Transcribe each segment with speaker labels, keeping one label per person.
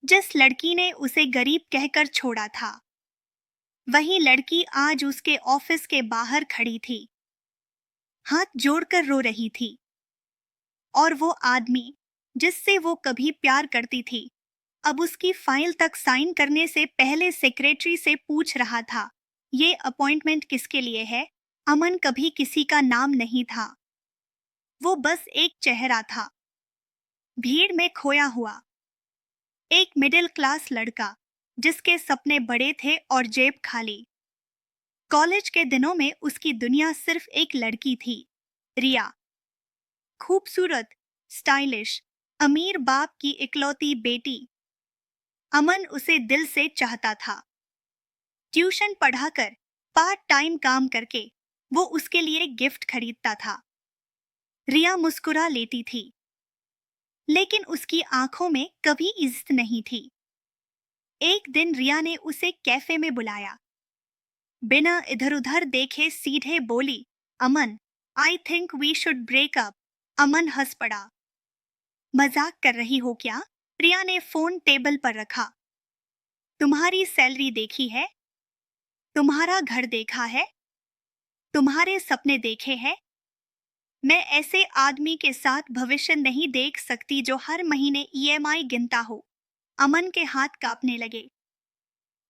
Speaker 1: जिस लड़की ने उसे गरीब कहकर छोड़ा था, वही लड़की आज उसके ऑफिस के बाहर खड़ी थी, हाथ जोड़कर रो रही थी। और वो आदमी जिससे वो कभी प्यार करती थी, अब उसकी फाइल तक साइन करने से पहले सेक्रेटरी से पूछ रहा था, ये अपॉइंटमेंट किसके लिए है? अमन कभी किसी का नाम नहीं था, वो बस एक चेहरा था, भीड़ में खोया हुआ। एक मिडिल क्लास लड़का जिसके सपने बड़े थे और जेब खाली। कॉलेज के दिनों में उसकी दुनिया सिर्फ एक लड़की थी, रिया। खूबसूरत, स्टाइलिश, अमीर बाप की इकलौती बेटी। अमन उसे दिल से चाहता था। ट्यूशन पढ़ाकर, पार्ट टाइम काम करके वो उसके लिए गिफ्ट खरीदता था। रिया मुस्कुरा लेती थी, लेकिन उसकी आंखों में कभी इज्जत नहीं थी। एक दिन रिया ने उसे कैफे में बुलाया। बिना इधर उधर देखे सीधे बोली, Aman, I think we should break up. Aman हंस पड़ा। मजाक कर रही हो क्या? रिया ने फोन टेबल पर रखा। तुम्हारी सैलरी देखी है, तुम्हारा घर देखा है, तुम्हारे सपने देखे हैं। मैं ऐसे आदमी के साथ भविष्य नहीं देख सकती जो हर महीने ईएमआई गिनता हो। अमन के हाथ कांपने लगे।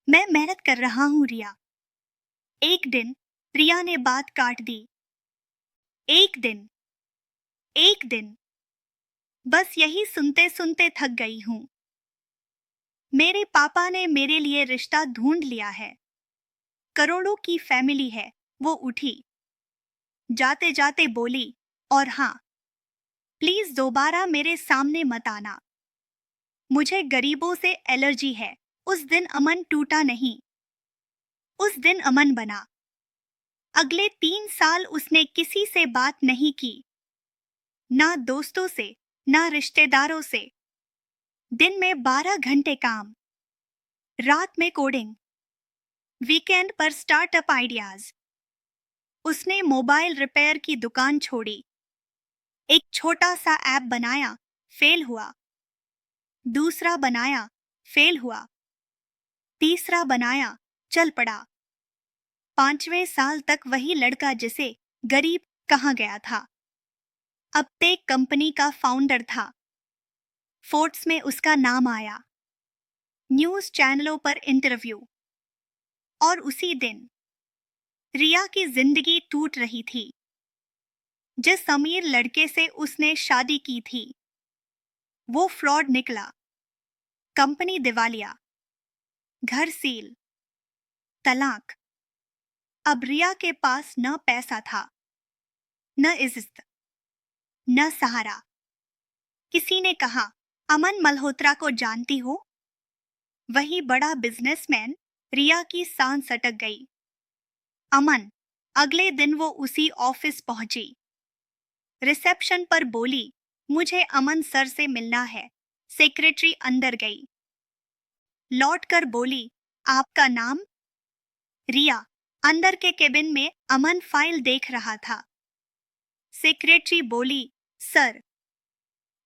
Speaker 1: मैं मेहनत कर रहा हूँ रिया। एक दिन रिया ने बात काट दी। एक दिन, एक दिन, बस यही सुनते सुनते थक गई हूँ। मेरे पापा ने मेरे लिए रिश्ता ढूंढ लिया है, करोड़ों की फैमिली है। वो उठी, जाते जाते बोली, और हाँ, प्लीज दोबारा मेरे सामने मत आना। मुझे गरीबों से एलर्जी है। उस दिन अमन टूटा नहीं, उस दिन अमन बना। अगले 3 साल उसने किसी से बात नहीं की, ना दोस्तों से, ना रिश्तेदारों से। दिन में 12 घंटे काम, रात में कोडिंग, वीकेंड पर स्टार्टअप आइडियाज। उसने मोबाइल रिपेयर की दुकान छोड़ी, एक छोटा सा ऐप बनाया, फेल हुआ। दूसरा बनाया, फेल हुआ। तीसरा बनाया, चल पड़ा। 5वें साल तक वही लड़का जिसे गरीब कहा गया था, अब टेक कंपनी का फाउंडर था। फोर्ब्स में उसका नाम आया, न्यूज चैनलों पर इंटरव्यू। और उसी दिन रिया की जिंदगी टूट रही थी। जिस अमीर लड़के से उसने शादी की थी, वो फ्रॉड निकला। कंपनी दिवालिया, घर सील, तलाक। अब रिया के पास न पैसा था, न इज्जत, न सहारा। किसी ने कहा, अमन मल्होत्रा को जानती हो? वही बड़ा बिजनेसमैन। रिया की सांस सटक गई। अमन। अगले दिन वो उसी ऑफिस पहुंची। रिसेप्शन पर बोली, मुझे अमन सर से मिलना है। सेक्रेटरी अंदर गई, लौट कर बोली, आपका नाम? रिया। अंदर के केबिन में अमन फाइल देख रहा था। सेक्रेटरी बोली, सर,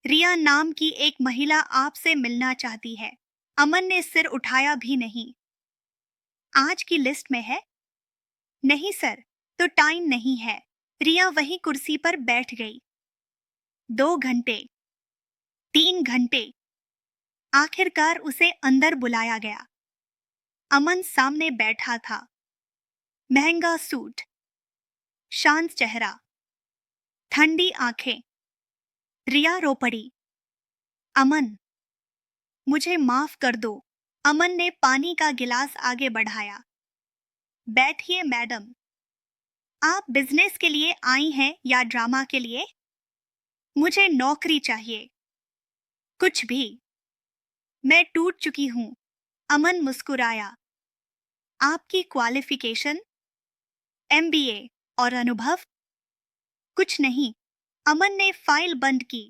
Speaker 1: रिया नाम की एक महिला आपसे मिलना चाहती है। अमन ने सिर उठाया भी नहीं। आज की लिस्ट में है? नहीं सर, तो टाइम नहीं है। रिया वही कुर्सी पर बैठ गई। 2 घंटे, 3 घंटे, आखिरकार उसे अंदर बुलाया गया। अमन सामने बैठा था, महंगा सूट, शांत चेहरा, ठंडी आंखें। रिया रो पड़ी। अमन, मुझे माफ कर दो। अमन ने पानी का गिलास आगे बढ़ाया। बैठिए मैडम। आप बिजनेस के लिए आई हैं या ड्रामा के लिए? मुझे नौकरी चाहिए, कुछ भी। मैं टूट चुकी हूं। अमन मुस्कुराया। आपकी क्वालिफिकेशन? एमबीए। और अनुभव? कुछ नहीं। अमन ने फाइल बंद की।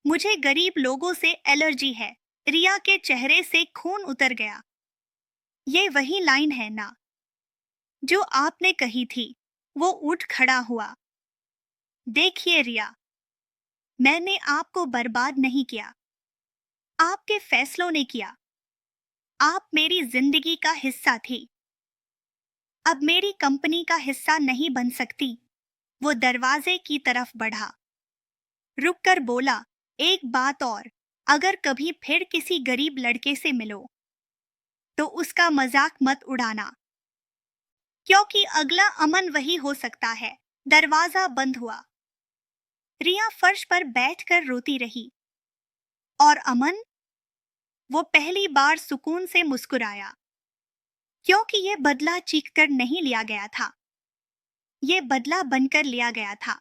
Speaker 1: मुझे गरीब लोगों से एलर्जी है। रिया के चेहरे से खून उतर गया। ये वही लाइन है ना, जो आपने कही थी। वो उठ खड़ा हुआ। देखिए रिया, मैंने आपको बर्बाद नहीं किया, आपके फैसलों ने किया। आप मेरी जिंदगी का हिस्सा थे। अब मेरी कंपनी का हिस्सा नहीं बन सकती। वो दरवाजे की तरफ बढ़ा, रुककर बोला, एक बात और, अगर कभी फिर किसी गरीब लड़के से मिलो तो उसका मजाक मत उड़ाना, क्योंकि अगला अमन वही हो सकता है। दरवाजा बंद हुआ। रिया फर्श पर बैठकर रोती रही। और अमन? वो पहली बार सुकून से मुस्कुराया, क्योंकि ये बदला चीखकर नहीं लिया गया था, ये बदला बनकर लिया गया था।